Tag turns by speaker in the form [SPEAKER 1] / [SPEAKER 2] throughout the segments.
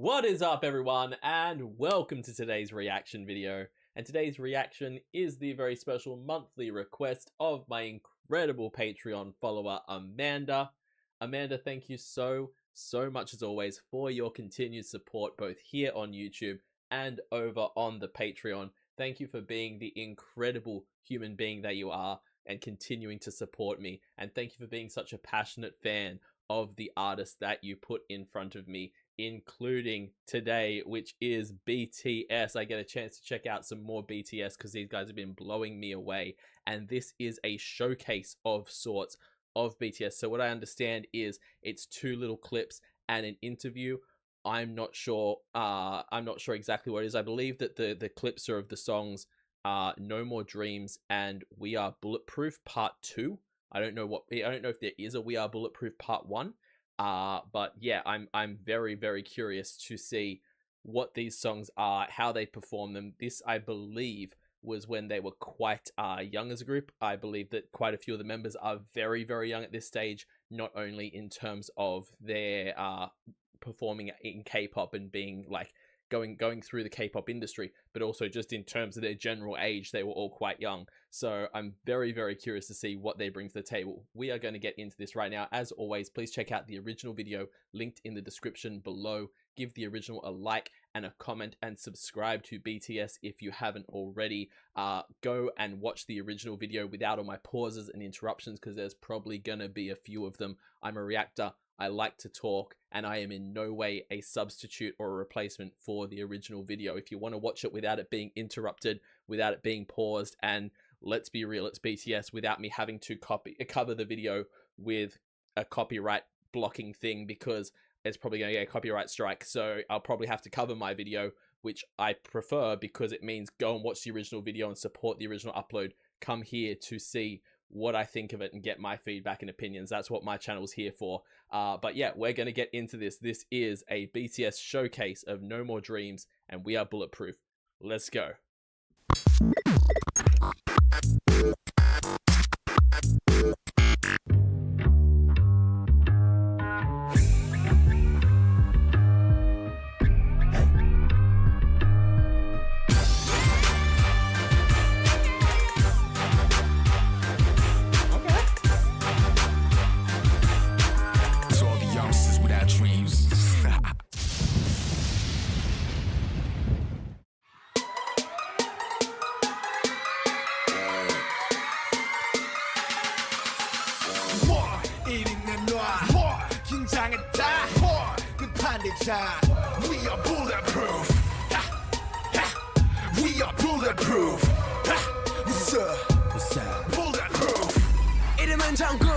[SPEAKER 1] What is up, everyone, and welcome to today's reaction video. And today's reaction is the very special monthly request of my incredible Patreon follower, Amanda. Amanda, thank you so much as always for your continued support both here on YouTube and over on the Patreon. Thank you for being the incredible human being that you are and continuing to support me. And thank you for being such a passionate fan of the artists that you put in front of me, including today, which is BTS. I get a chance to check out some more BTS because these guys have been blowing me away. And this is a showcase of sorts of BTS. So what I understand is it's 2 little clips and an interview. I'm not sure exactly what it is. I believe that the clips are of the songs No More Dreams and We Are Bulletproof Part 2. I don't know if there is a We Are Bulletproof Part 1. But yeah, I'm very curious to see what these songs are, how they perform them. This, I believe, was when they were quite young as a group. I believe that quite a few of the members are very young at this stage, not only in terms of their performing in K-pop and being like going through the K-pop industry, but also just in terms of their general age. They were all quite young. So I'm very curious to see what they bring to the table. We are going to get into this right now. As always, please check out the original video linked in the description below. Give the original a like and a comment and subscribe to BTS if you haven't already. Go and watch the original video without all my pauses and interruptions because there's probably gonna be a few of them. I'm a reactor. I like to talk, and I am in no way a substitute or a replacement for the original video. If you want to watch it without it being interrupted, without it being paused, and let's be real, it's BTS, without me having to cover the video with a copyright blocking thing because it's probably going to get a copyright strike. So I'll probably have to cover my video, which I prefer because it means go and watch the original video and support the original upload. Come here to see what I think of it and get my feedback and opinions. That's what my channel is here for. But yeah, we're going to get into this. This is a BTS showcase of No More Dreams and We Are Bulletproof. Let's go.
[SPEAKER 2] We are bulletproof. We are bulletproof. What's up? Bulletproof. 이름은 정국.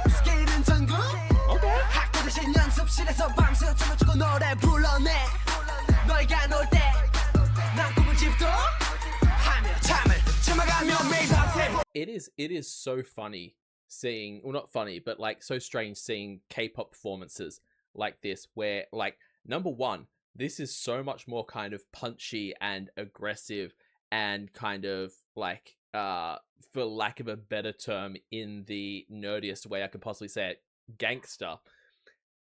[SPEAKER 2] 스케일은 전국. 학교 대신 연습실에서 밤새 춤을 추고 노래 불러내. 너희가 놀 때 난 꿈을 집도 하며 잠을 참아가며 매일 밤새.
[SPEAKER 1] It is so funny seeing, well, not funny, but like so strange seeing K-pop performances like this, where like, number one, this is so much more kind of punchy and aggressive and kind of like, for lack of a better term, in the nerdiest way I could possibly say it, gangster,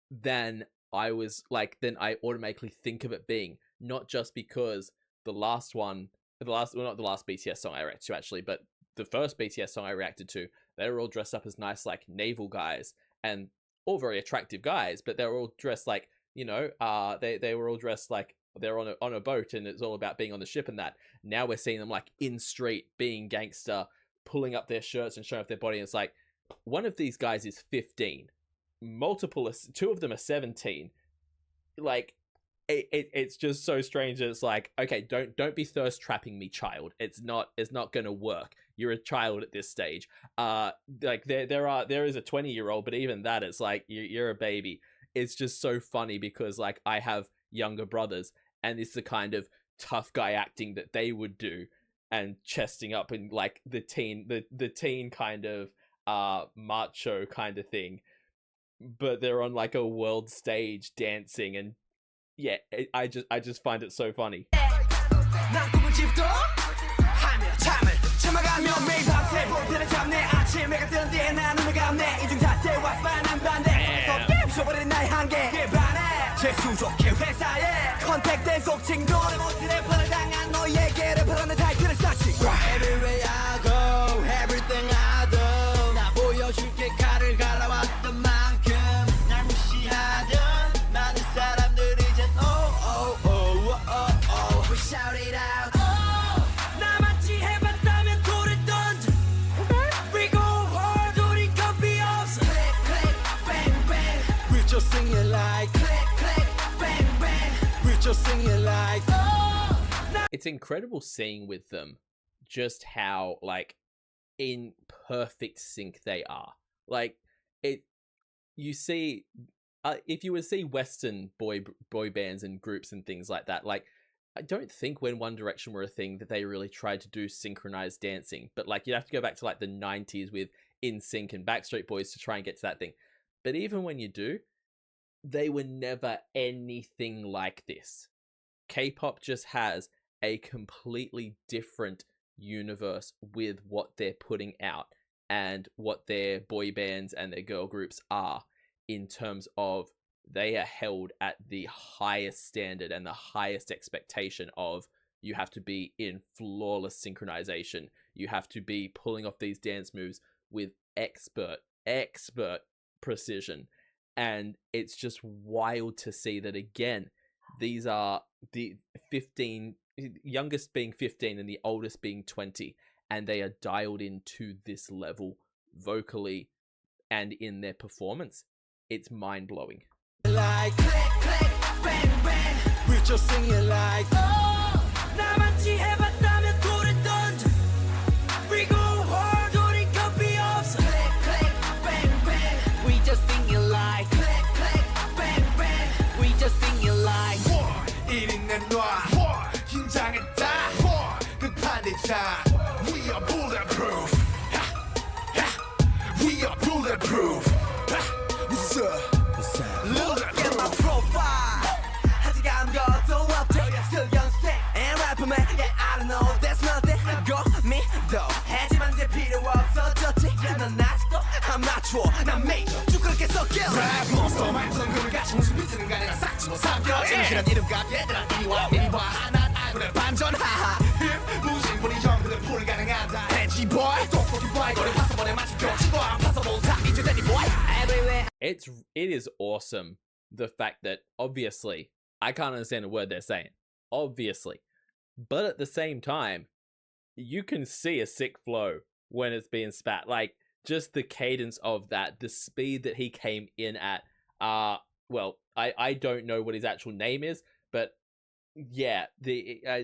[SPEAKER 1] than I automatically think of it being. Not just because not the last BTS song I reacted to actually, but the first BTS song I reacted to, they were all dressed up as nice like naval guys and all very attractive guys, but they were all dressed like, you know, they were all dressed like they're on a boat and it's all about being on the ship and that. Now we're seeing them like in street being gangster, pulling up their shirts and showing off their body. And it's like, one of these guys is 15, 2 of them are 17. Like, it's just so strange. It's like, okay, don't be thirst trapping me, child. It's not gonna work. You're a child at this stage. Like there is a 20-year-old, but even that, it's like you're a baby. It's just so funny because like I have younger brothers, and it's the kind of tough guy acting that they would do and chesting up and like the teen kind of macho kind of thing, but they're on like a world stage dancing, and yeah, I just find it so funny.
[SPEAKER 2] 재수족해 회사에 컨택 계속 친구를 못해 래퍼를 당한 너에게 래퍼라는 타이틀을 쌓지 Everywhere I go everything I do 나 보여줄게 칼을 갈라왔던 만큼 날 무시하던 많은 사람들이 이젠 oh oh oh oh oh We shout it out 나같이 해봤다면 돌을 던져 We go hard 우린 겁이 없어 Click click bang bang We just sing it like click click bang bang We just sing it like
[SPEAKER 1] It's incredible seeing with them just how like in perfect sync they are. Like you see if you were to see Western boy bands and groups and things like that, like I don't think when One Direction were a thing that they really tried to do synchronized dancing, but like you'd have to go back to like the 90s with NSYNC and Backstreet Boys to try and get to that thing. But even when you do, they were never anything like this. K-pop just has a completely different universe with what they're putting out and what their boy bands and their girl groups are, in terms of they are held at the highest standard and the highest expectation of you have to be in flawless synchronization. You have to be pulling off these dance moves with expert precision. And it's just wild to see that again. These are the 15, youngest being 15 and the oldest being 20, and they are dialed into this level vocally and in their performance. It's mind-blowing.
[SPEAKER 2] Like click click bang bang We just sing it like 나같이 해봤다면 돌을 던져 We go hard 우린 겁이 없어 Click click bang bang We just sing it like click click bang bang We just sing it like 1인 내놔 긴장했다 급한대자 We are bulletproof We are bulletproof What's up? Look at my profile 아직 아무것도 없대 Still young, sick, and rapper man Yeah, I don't know, that's nothing Go 믿어 하지만 이제 필요 없어졌지 넌 아직도 아마추어 난 major 쭉 그렇게 섞여 Rap monster 말처럼 그걸 같이 무슨 비트는 가내가 싹지 못 삼켜 진실한 이름값 얘들아 이리 와 이리 와 난 알고래 반전 하하 힙 무신 분이 형들은 불가능하다 Edgy boy 똑똑히 boy 거리 파서버려 마치 벽치고 안 파서볼 다 이제 되니 boy Everywhere
[SPEAKER 1] It is awesome, the fact that obviously I can't understand a word they're saying, obviously, but at the same time you can see a sick flow when it's being spat. Like just the cadence of that, the speed that he came in at. Well, I don't know what his actual name is, but yeah, is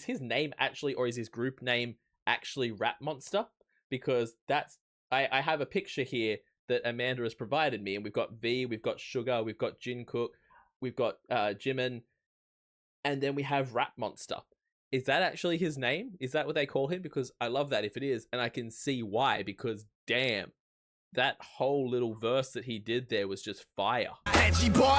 [SPEAKER 1] his name actually, or is his group name actually Rap Monster? Because that's I have a picture here that Amanda has provided me, and we've got V, we've got Sugar, we've got Jungkook, we've got Jimin, and then we have Rap Monster. Is that actually his name? Is that what they call him? Because I love that if it is, and I can see why, because damn, that whole little verse that he did there was just fire.
[SPEAKER 2] Everywhere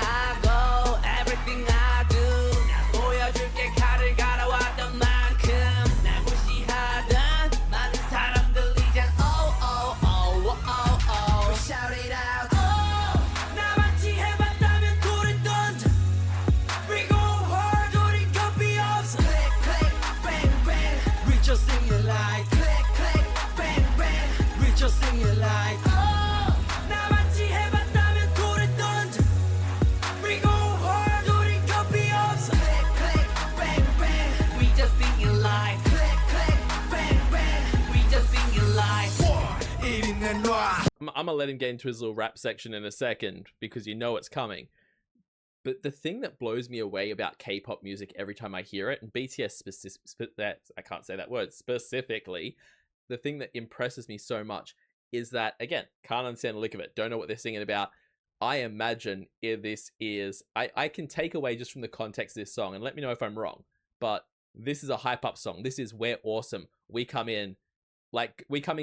[SPEAKER 2] I go, everything I do 보여줄게 칼을 갈아왔던 만큼 날 무시하던 많은 사람들 이젠 oh oh oh oh oh We shout it out 나같이 해봤다면 돌을 던져 We go hard 우린 겁이 없어 Click click bang bang We just sing it like click click bang bang We just sing it like 나같이 해봤다면 돌을 던져 We go hard 우린 겁이 없어 Click click bang bang We just sing it like click click bang bang We just sing it like 1인 내놔
[SPEAKER 1] I'm gonna let him get into his little rap section in a second because you know it's coming. But the thing that blows me away about K-pop music every time I hear it, and BTS I can't say that word specifically, the thing that impresses me so much is that, again, can't understand a lick of it, don't know what they're singing about. I imagine this is, I can take away just from the context of this song, and let me know if I'm wrong, but this is a hype up song. This is we're awesome. We come in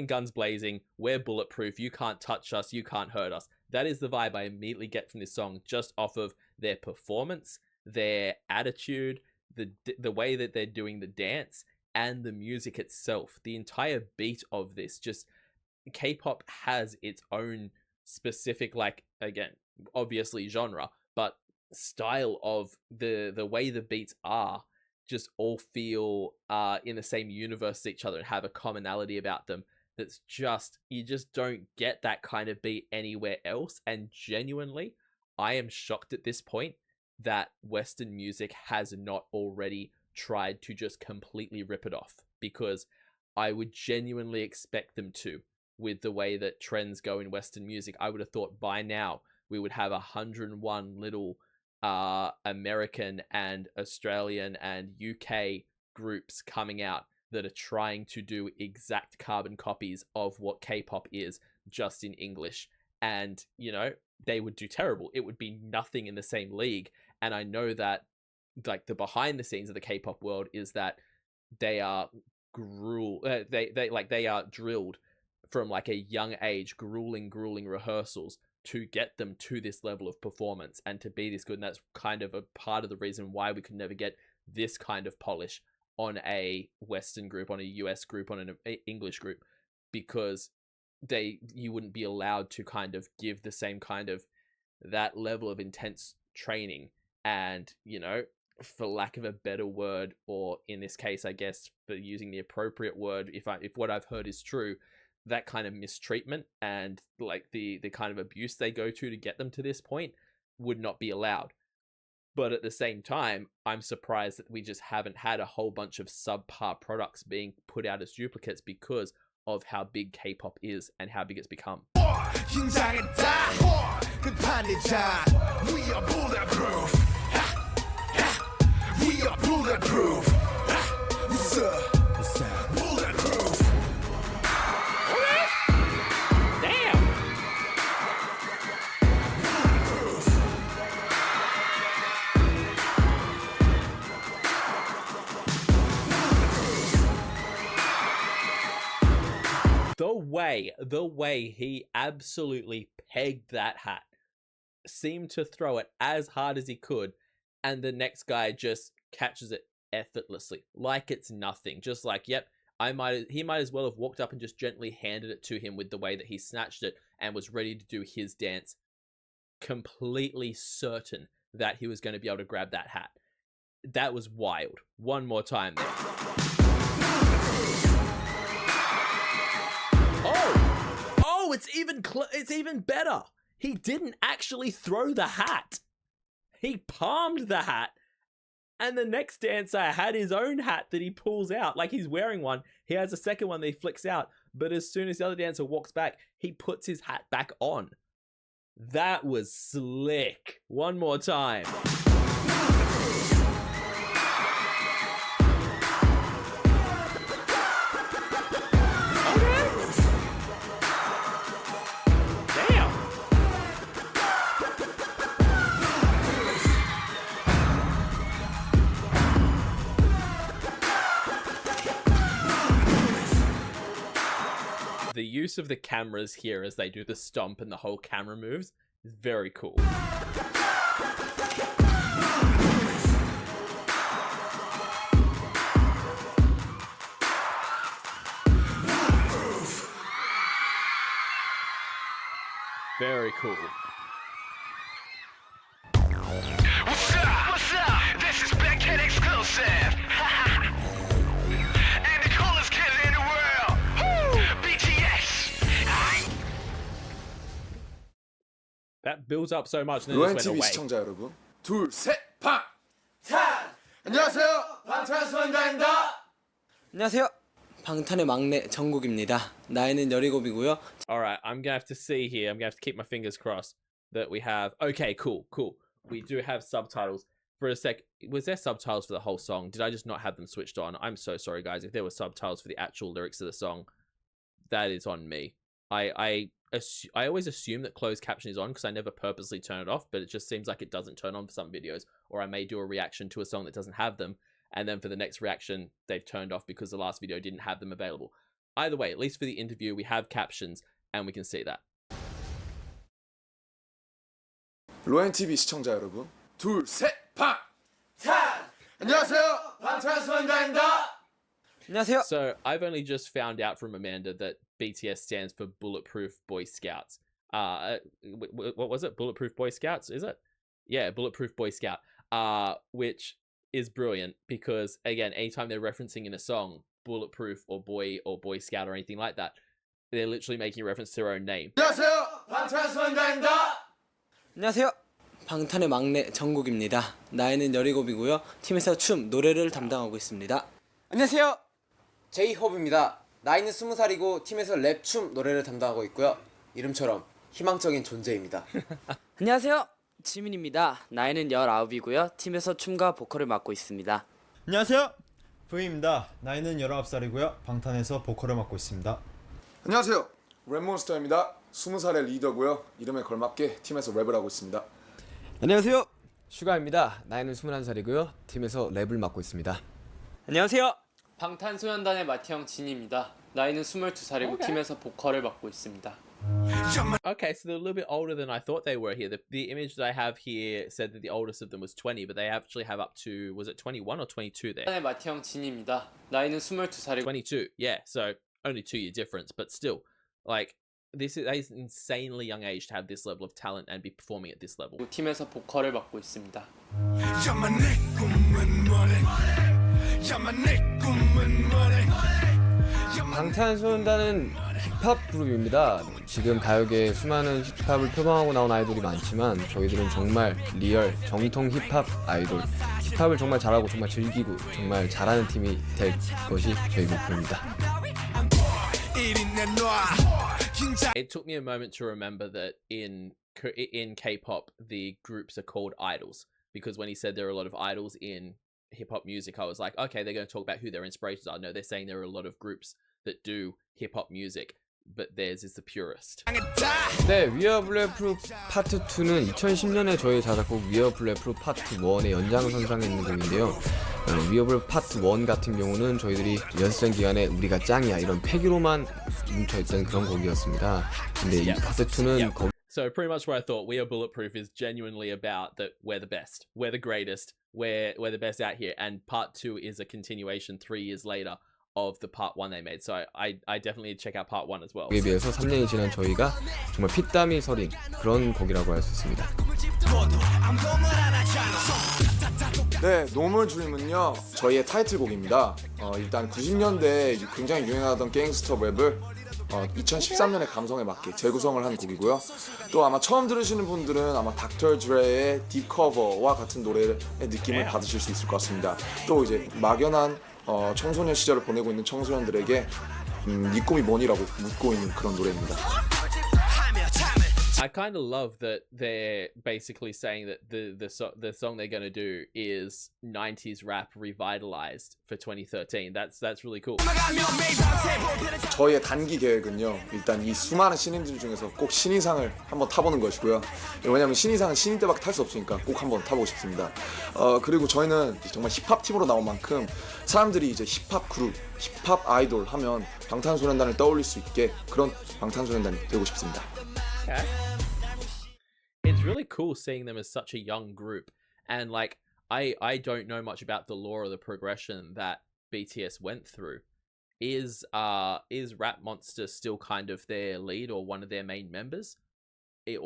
[SPEAKER 1] guns blazing. We're bulletproof. You can't touch us. You can't hurt us. That is the vibe I immediately get from this song, just off of their performance, their attitude, the way that they're doing the dance, and the music itself. The entire beat of this, just K-pop has its own specific, like, again, obviously genre, but style of the way the beats are just all feel in the same universe as each other and have a commonality about them. That's just, you just don't get that kind of beat anywhere else. And genuinely, I am shocked at this point that Western music has not already tried to just completely rip it off, because I would genuinely expect them to. With the way that trends go in Western music, I would have thought by now we would have 101 little American and Australian and UK groups coming out that are trying to do exact carbon copies of what K-pop is, just in English. And, you know, they would do terrible. It would be nothing in the same league. And I know that, like, the behind the scenes of the K-pop world is that they are they are drilled from like a young age, grueling rehearsals to get them to this level of performance and to be this good. And that's kind of a part of the reason why we could never get this kind of polish on a Western group, on a US group, on an English group, because you wouldn't be allowed to kind of give the same kind of that level of intense training and, you know, for lack of a better word, or in this case, I guess, for using the appropriate word, if what I've heard is true, that kind of mistreatment and like the kind of abuse they go to get them to this point would not be allowed. But at the same time, I'm surprised that we just haven't had a whole bunch of subpar products being put out as duplicates because of how big K-pop is and how big it's become.
[SPEAKER 2] We are bulletproof. We are bulletproof. Bulletproof.
[SPEAKER 1] Damn. The way he absolutely pegged that hat, seemed to throw it as hard as he could, and the next guy just catches it effortlessly, like it's nothing. Just like, yep, he might as well have walked up and just gently handed it to him with the way that he snatched it and was ready to do his dance, completely certain that he was going to be able to grab that hat. That was wild. One more time there. Oh, it's even better. He didn't actually throw the hat. He palmed the hat. And the next dancer had his own hat that he pulls out. Like, he's wearing one. He has a second one that he flicks out. But as soon as the other dancer walks back, he puts his hat back on. That was slick. One more time. The use of the cameras here as they do the stomp and the whole camera moves is very cool. Very cool.
[SPEAKER 2] What's up? This is Big Kid exclusive. And the coolest kid in the world. Woo! BTS.
[SPEAKER 1] That builds up so much and then it just went away.
[SPEAKER 3] 시청자 여러분, 둘, 셋, 팡!
[SPEAKER 2] 안녕하세요. 방탄소년단입니다.
[SPEAKER 4] 안녕하세요. 방탄의 막내 정국입니다. 나이는 17이고요.
[SPEAKER 1] Alright, I'm gonna have to see here. I'm gonna have to keep my fingers crossed that we have... Okay, cool. We do have subtitles. For a sec, was there subtitles for the whole song? Did I just not have them switched on? I'm so sorry, guys. If there were subtitles for the actual lyrics of the song, that is on me. I always assume that closed caption is on because I never purposely turn it off, but it just seems like it doesn't turn on for some videos, or I may do a reaction to a song that doesn't have them, and then for the next reaction, they've turned off because the last video didn't have them available. Either way, at least for the interview, we have captions, and we can see that.
[SPEAKER 3] 로엔TV 시청자 여러분, 둘, 셋, 팡!
[SPEAKER 2] 안녕하세요. 방탄소년단입니다.
[SPEAKER 4] 안녕하세요.
[SPEAKER 1] So, I've only just found out from Amanda that BTS stands for Bulletproof Boy Scouts. what was it? Bulletproof Boy Scouts, is it? Yeah, Bulletproof Boy Scout. Which is brilliant because again, anytime they're referencing in a song Bulletproof or Boy Scout or anything like that, they're literally making reference to their own name.
[SPEAKER 3] 안녕하세요, 방탄소년단입니다.
[SPEAKER 4] 안녕하세요. 방탄의 막내 정국입니다. 나이는 17이고요. 팀에서 춤, 노래를 담당하고 있습니다. 안녕하세요. 제이홉입니다. 나이는 20살이고 팀에서 랩, 춤, 노래를 담당하고 있고요. 이름처럼 희망적인 존재입니다. 안녕하세요. 지민입니다. 나이는 19이고요. 팀에서 춤과 보컬을 맡고 있습니다.
[SPEAKER 5] 안녕하세요. V입니다. 나이는 19살이고요. 방탄에서 보컬을 맡고 있습니다.
[SPEAKER 3] 안녕하세요, 랩몬스터입니다. 20살의 리더고요. 이름에 걸맞게 팀에서 랩을 하고 있습니다.
[SPEAKER 6] 안녕하세요. 슈가입니다. 나이는 21살이고요. 팀에서 랩을 맡고 있습니다.
[SPEAKER 4] 안녕하세요. 방탄소년단의 맏형 진입니다. 나이는 22살이고
[SPEAKER 1] Okay.
[SPEAKER 4] 팀에서 보컬을 맡고 있습니다.
[SPEAKER 1] Okay, so they're a little bit older than I thought they were here. The image that I have here said that the oldest of them was 20, but they actually have up to, was it 21 or 22 there?
[SPEAKER 4] 방탄의 맏형 진입니다. 나이는 22살이고
[SPEAKER 1] 22, yeah, so only 2-year difference, but still, like, this is an insanely young age to have this level of talent and be performing at this level.
[SPEAKER 4] 팀에서 보컬을 맡고 있습니다.
[SPEAKER 6] 방탄소년단은 힙합 그룹입니다. 지금 가요계에 수많은 힙합을 표방하고 나온 아이돌이 많지만 저희들은 정말 리얼 정통 힙합 아이돌, 힙합을 정말 잘하고 정말 즐기고 정말 잘하는 팀이 될 것이 저희 목표입니다.
[SPEAKER 1] It took me a moment to remember that in K-pop, the groups are called idols, because when he said there are a lot of idols in hip-hop music, I was like, okay, they're going to talk about who their inspirations are. No, they're saying there are a lot of groups that do hip-hop music, but theirs is the purest.
[SPEAKER 6] 네, We Are Bulletproof Part 2는 2010년에 저희 자작곡 We Are Bulletproof Part 1의 연장선상에 있는 곡인데요. We Are Bulletproof Part 1 같은 경우는 저희들이 연습생 기간에 우리가 짱이야 이런 패기로만 뭉쳐있던 그런 곡이었습니다. 근데 이 Part 2는
[SPEAKER 1] So pretty much what I thought. We Are Bulletproof is genuinely about that we're the best, we're the greatest, we're the best out here, and Part 2 is a continuation 3 years later of the Part 1 they made. So I definitely check out Part 1 as well.
[SPEAKER 6] 에 비해서 3년이 지난 저희가 정말 피땀이 서린 그런 곡이라고 할 수 있습니다.
[SPEAKER 3] 네, 노멀 드림은요 저희의 타이틀곡입니다. 일단 90년대에 굉장히 유행하던 갱스터 랩을 2013년의 감성에 맞게 재구성을 한 곡이고요. 또 아마 처음 들으시는 분들은 아마 닥터 드레의 딥 커버와 같은 노래의 느낌을 받으실 수 있을 것 같습니다. 또 이제 막연한 청소년 시절을 보내고 있는 청소년들에게 네 꿈이 뭐니라고 묻고 있는 그런 노래입니다.
[SPEAKER 1] I kind of love that they're basically saying that the song they're going to do is 90s rap revitalized for 2013. That's really cool.
[SPEAKER 3] 저희의 단기 계획은요 일단 이 수많은 신인들 중에서 꼭 신인상을 한번 타보는 것이고요. 왜냐하면 신인상은 신인 때밖에 탈 수 없으니까 꼭 한번 타보고 싶습니다. 그리고 저희는 정말 힙합 팀으로 나온 만큼 사람들이 이제 힙합 그룹, 힙합 아이돌 하면 방탄소년단을 떠올릴 수 있게 그런 방탄소년단이 되고 싶습니다.
[SPEAKER 1] Okay. It's really cool seeing them as such a young group, and like I don't know much about the lore or the progression that BTS went through. Is Rap Monster still kind of their lead or one of their main members? I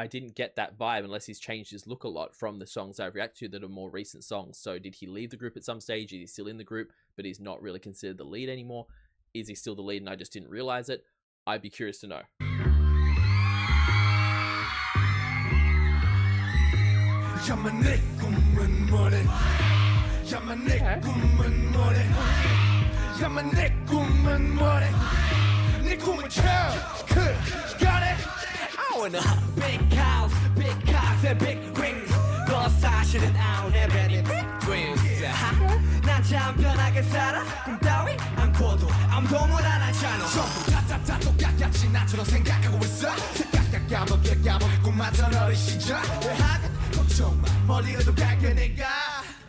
[SPEAKER 1] didn't get that vibe unless he's changed his look a lot from the songs I've reacted to that are more recent songs. So did he leave the group at some stage? Is he still in the group but he's not really considered the lead anymore? Is he still the lead and I just didn't realize it? I'd be curious to know.
[SPEAKER 2] I want a big house and big rings. 너 사실은 I don't have any big dreams. 난 참 편하게 살아. 꿈 따위 않고도 아무도 말 안 하잖아. 전부 다 똑같이 나처럼 생각하고 있어. 생각다 까먹게 꿈마저 너의 시작. 하긴 걱정 마 멀리라도 갈게 내가.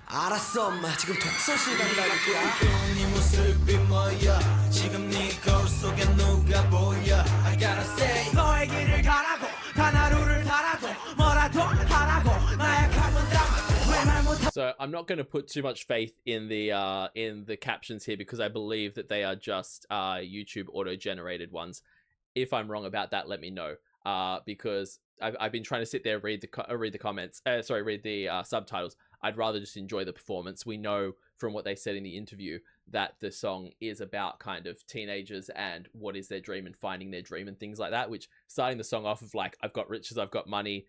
[SPEAKER 2] 알았어 엄마 지금 독서 시간이라니까. 네 모습이 뭐야 지금 네 거울 속에 누가 보여. I gotta say 너의 길을 가라고 단 하루를 살아도 뭐라도 하라고 나약함은 담아.
[SPEAKER 1] So I'm not going to put too much faith in the captions here because I believe that they are just YouTube auto-generated ones. If I'm wrong about that, let me know. Because I've been trying to sit there, read the subtitles. I'd rather just enjoy the performance. We know from what they said in the interview that the song is about kind of teenagers and what is their dream and finding their dream and things like that, which starting the song off of like, I've got riches, I've got money,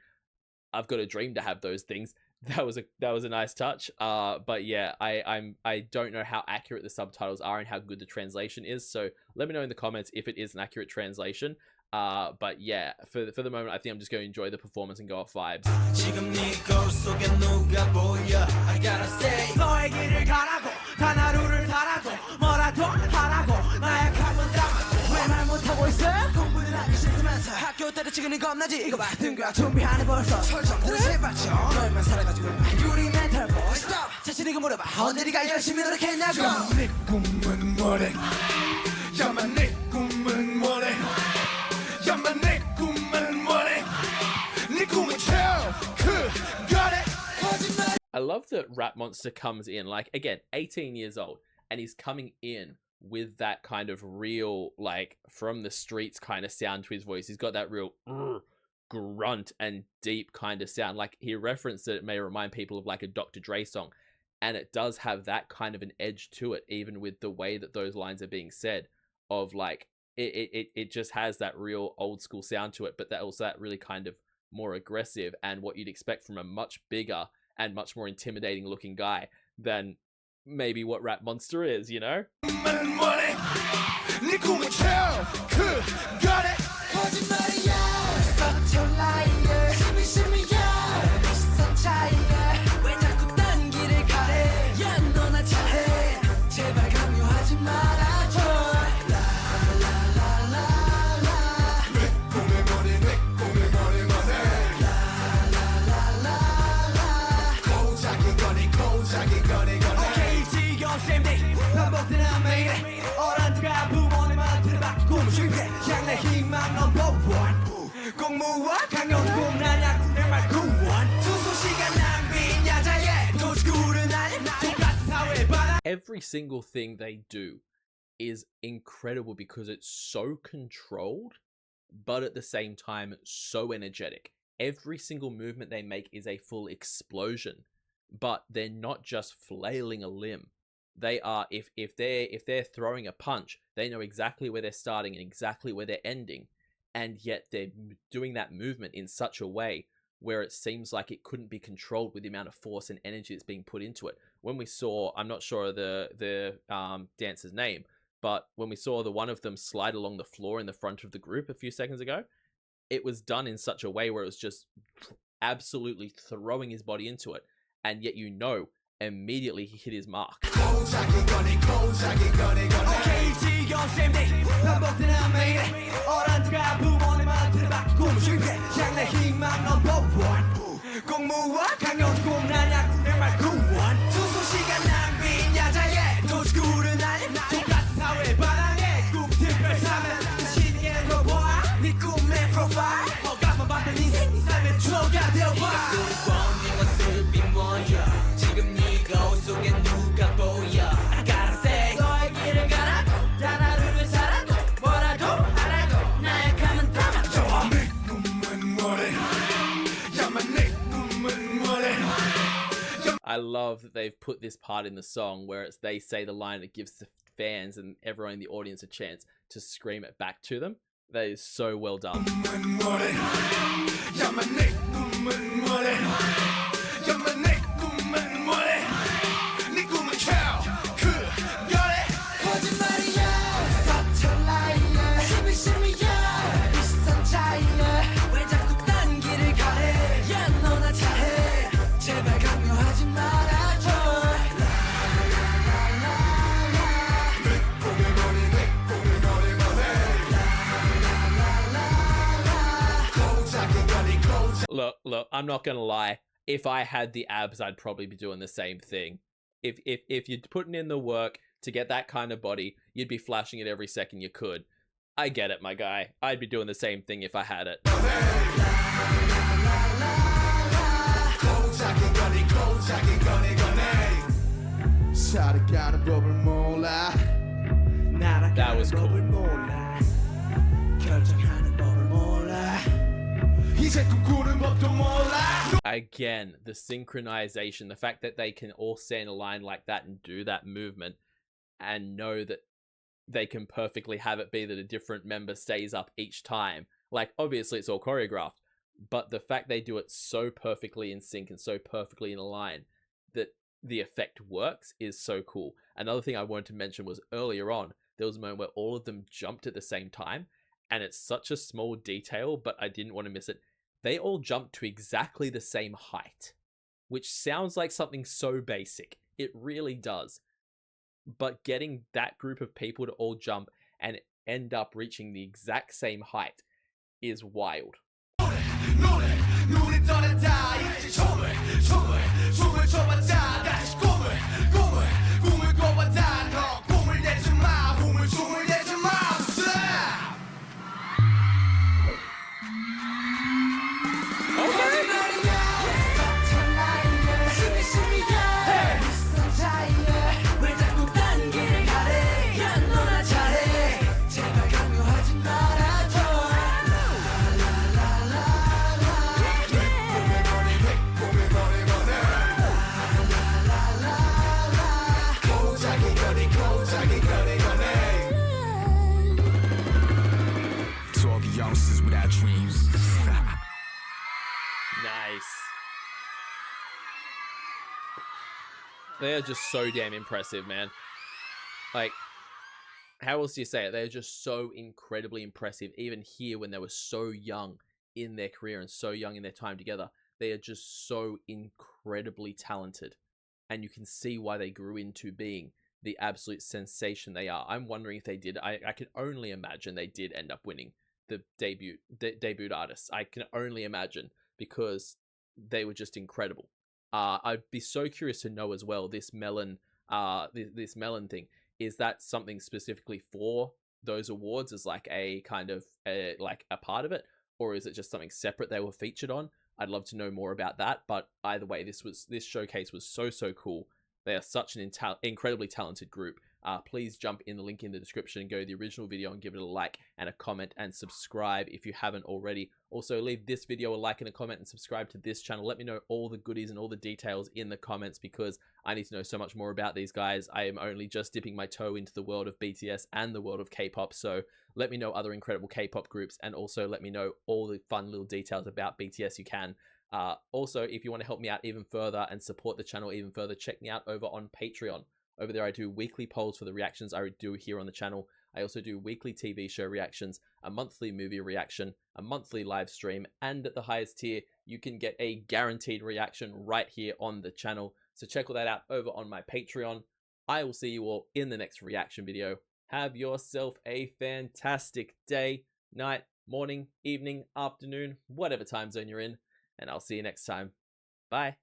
[SPEAKER 1] I've got a dream to have those things. That was a nice touch. But yeah, I don't know how accurate the subtitles are and how good the translation is. So let me know in the comments if it is an accurate translation. But yeah, for the moment, I think I'm just going to enjoy the performance and go off vibes.
[SPEAKER 2] 지금 네 거울 속에 누가 보여 I gotta say 너의 길을 가라고 단 하루를 살아도 뭐라도 하라고 나약함은 담아도 왜 말 못하고 있어 공부는 하기 싫으면서 학교 때려치기는 겁나지 이거 봐 등교학 준비하네 벌써 철저들은 제발 좀 너희만 살아가지고 유리 멘탈 보이 Stop 자신에게 물어봐 언제리가 열심히 노력했냐고 야만 내 꿈은 뭐래 야만 내 꿈은 뭐래 야만 내 꿈은 뭐래 네 꿈은 그거래 거짓말
[SPEAKER 1] I love that Rap Monster comes in, like, again, 18 years old, and he's coming in with that kind of real, like, from the streets kind of sound to his voice. He's got that real grunt and deep kind of sound. Like, he referenced that it may remind people of, like, a Dr. Dre song, and it does have that kind of an edge to it, even with the way that those lines are being said, of, like, it just has that real old school sound to it, but that also that really kind of more aggressive and what you'd expect from a much bigger and much more intimidating looking guy than maybe what Rap Monster is, you know? Every single thing they do is incredible because it's so controlled, but at the same time, so energetic. Every single movement they make is a full explosion, but they're not just flailing a limb. They are, if they're throwing a punch, they know exactly where they're starting and exactly where they're ending, and yet they're doing that movement in such a way where it seems like it couldn't be controlled with the amount of force and energy that's being put into it. When we saw, I'm not sure the dancer's name, but when we saw the one of them slide along the floor in the front of the group a few seconds ago, it was done in such a way where it was just absolutely throwing his body into it, and yet you know immediately he hit his mark. I love that they've put this part in the song where it's they say the line that gives the fans and everyone in the audience a chance to scream it back to them. That is so well done. Look, I'm not gonna lie. If I had the abs, I'd probably be doing the same thing. If you're putting in the work to get that kind of body, you'd be flashing it every second you could. I get it, my guy. I'd be doing the same thing if I had it. That was cool.
[SPEAKER 2] 결정하는 법을 몰라 이제 꿈꾸는 법도 몰라.
[SPEAKER 1] Again, the synchronization, the fact that they can all stay in a line like that and do that movement and know that they can perfectly have it be that a different member stays up each time. Like, obviously it's all choreographed, but the fact they do it so perfectly in sync and so perfectly in a line that the effect works is so cool. Another thing I wanted to mention was earlier on, there was a moment where all of them jumped at the same time, and it's such a small detail, but I didn't want to miss it. They all jumped to exactly the same height, which sounds like something so basic. It really does. But getting that group of people to all jump and end up reaching the exact same height is wild. Nice. They're just so damn impressive, man. Like, how else do you say it? They're just so incredibly impressive. Even here, when they were so young in their career and so young in their time together, they are just so incredibly talented. And you can see why they grew into being the absolute sensation they are. I'm wondering if they did. I can only imagine they did end up winning the debut artists. I can only imagine, because they were just incredible. I'd be so curious to know as well, this MelOn thing, is that something specifically for those awards as like a kind of like a part of it, or is it just something separate they were featured on? I'd love to know more about that. But either way, this showcase was so cool. They are such an incredibly talented group. Please jump in the link in the description and go to the original video and give it a like and a comment and subscribe if you haven't already. Also, leave this video a like and a comment and subscribe to this channel. Let me know all the goodies and all the details in the comments, because I need to know so much more about these guys. I am only just dipping my toe into the world of BTS and the world of K-pop, so let me know other incredible K-pop groups, and also let me know all the fun little details about BTS you can. Also, if you want to help me out even further and support the channel even further, check me out over on Patreon. Over there, I do weekly polls for the reactions I do here on the channel. I also do weekly TV show reactions, a monthly movie reaction, a monthly live stream, and at the highest tier, you can get a guaranteed reaction right here on the channel. So check all that out over on my Patreon. I will see you all in the next reaction video. Have yourself a fantastic day, night, morning, evening, afternoon, whatever time zone you're in, and I'll see you next time. Bye.